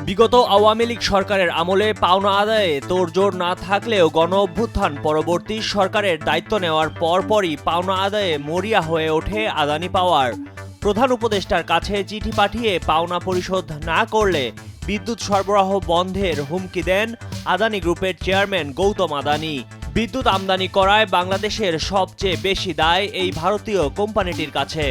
বিগত আওয়ামী লীগ সরকারের আমলে পাওনা আদায়ে তোড়জোড় না থাকলেও গণঅভ্যুত্থান পরবর্তী সরকারের দায়িত্ব নেওয়ার পরপরই পাওনা আদায়ে মরিয়া হয়ে ওঠে আদানি পাওয়ার। প্রধান উপদেষ্টার কাছে চিঠি পাঠিয়ে পাওনা পরিশোধ না করলে বিদ্যুৎ সরবরাহ বন্ধের হুমকি দেন আদানি গ্রুপের চেয়ারম্যান গৌতম আদানি। বিদ্যুৎ আমদানি করায় বাংলাদেশের সবচেয়ে বেশি দায় এই ভারতীয় কোম্পানিটির কাছে।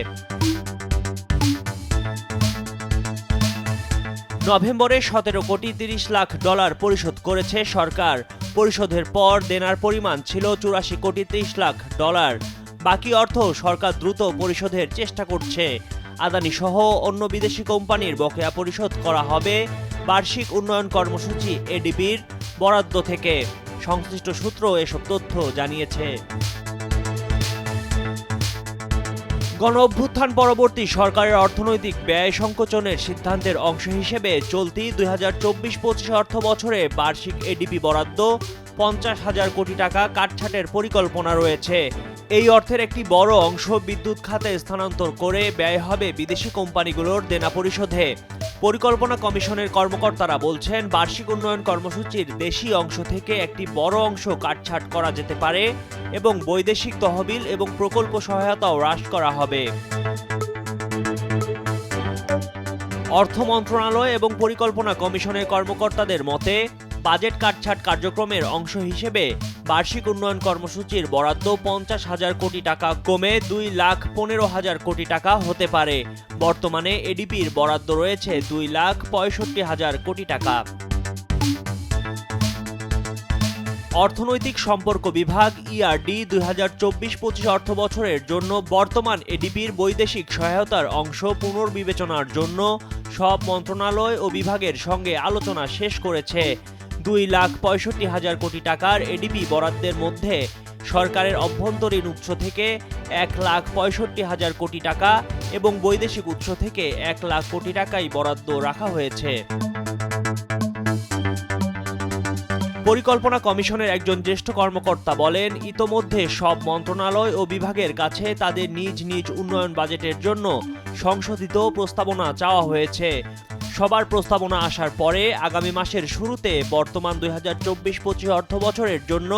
নভেম্বরে 17 কোটি 30 লাখ ডলার পরিশোধ করেছে সরকার। পরিশোধের পর দেনার পরিমাণ ছিল 84 কোটি 30 লাখ ডলার। বাকি অর্থ সরকার দ্রুত পরিশোধের চেষ্টা করছে। আদানি সহ অন্য বিদেশি কোম্পানির বকেয়া পরিশোধ করা হবে বার্ষিক উন্নয়ন কর্মসূচি এডিবির বরাদ্দ থেকে। সংশ্লিষ্ট সূত্র এসব তথ্য জানিয়েছে। গণঅভ্যুত্থান পরবর্তী সরকারের অর্থনৈতিক ব্যয় সংকোচনের সিদ্ধান্তের অংশ হিসেবে চলতি 2024-25 অর্থ বছরে বার্ষিক এডিপি বরাদ্দ 50,000 কোটি টাকা কাটছাঁটের পরিকল্পনা রয়েছে। এই অর্থের একটি বড় অংশ বিদ্যুৎ খাতে স্থানান্তর করে ব্যয় হবে বিদেশি কোম্পানিগুলোর দেনা পরিশোধে। পরিকল্পনা কমিশনের কর্মকর্তারা বলছেন, বার্ষিক উন্নয়ন কর্মসূচির দেশি অংশ থেকে একটি বড় অংশ কাটছাঁট করা যেতে পারে এবং বৈদেশিক তহবিল এবং প্রকল্প সহায়তাও হ্রাস করা হবে। অর্থ মন্ত্রণালয় এবং পরিকল্পনা কমিশনের কর্মকর্তাদের মতে, বাজেট কাটছাঁট কার্যক্রমের অংশ হিসেবে বার্ষিক উন্নয়ন কর্মসূচির বরাদ্দ 50,000 কোটি টাকা কমে 2,15,000 কোটি টাকা হতে পারে। বর্তমানে এডিপির বরাদ্দ রয়েছে 2,65,000 কোটি টাকা। অর্থনৈতিক সম্পর্ক বিভাগ ইআরডি 2024-25 অর্থ বছরের জন্য বর্তমান এডিপির বৈদেশিক সহায়তার অংশ পুনর্বিবেচনার জন্য সব মন্ত্রণালয় ও বিভাগের সঙ্গে আলোচনা শেষ করেছে। 2,65,000 কোটি টাকার এডিপি বরাদ্দের মধ্যে সরকারের অভ্যন্তরীণ উৎস থেকে 1,65,000 কোটি টাকা এবং বৈদেশিক উৎস থেকে 1 লাখ কোটি টাকাই বরাদ্দ রাখা হয়েছে। পরিকল্পনা কমিশনের একজন জ্যেষ্ঠ কর্মকর্তা বলেন, ইতোমধ্যে সব মন্ত্রণালয় ও বিভাগের কাছে তাদের নিজ নিজ উন্নয়ন বাজেটের জন্য সংশোধিত প্রস্তাবনা চাওয়া হয়েছে। সবার প্রস্তাবনা আসার পরে আগামী মাসের শুরুতে বর্তমান 2024-25 অর্থ বছরের জন্য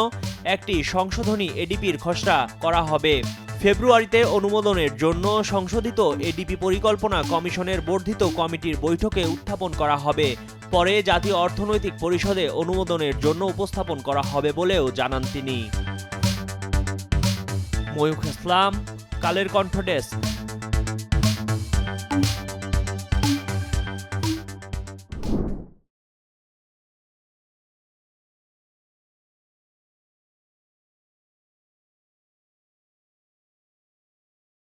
একটি সংশোধনী এডিপির খসড়া করা হবে। ফেব্রুয়ারিতে অনুমোদনের জন্য সংশোধিত এডিপি পরিকল্পনা কমিশনের বর্ধিত কমিটির বৈঠকে উত্থাপন করা হবে। পরে জাতীয় অর্থনৈতিক পরিষদে অনুমোদনের জন্য উপস্থাপন করা হবে বলেও জানান তিনি। ময়ূখ ইসলাম, কালের কণ্ঠ ডেস্ক।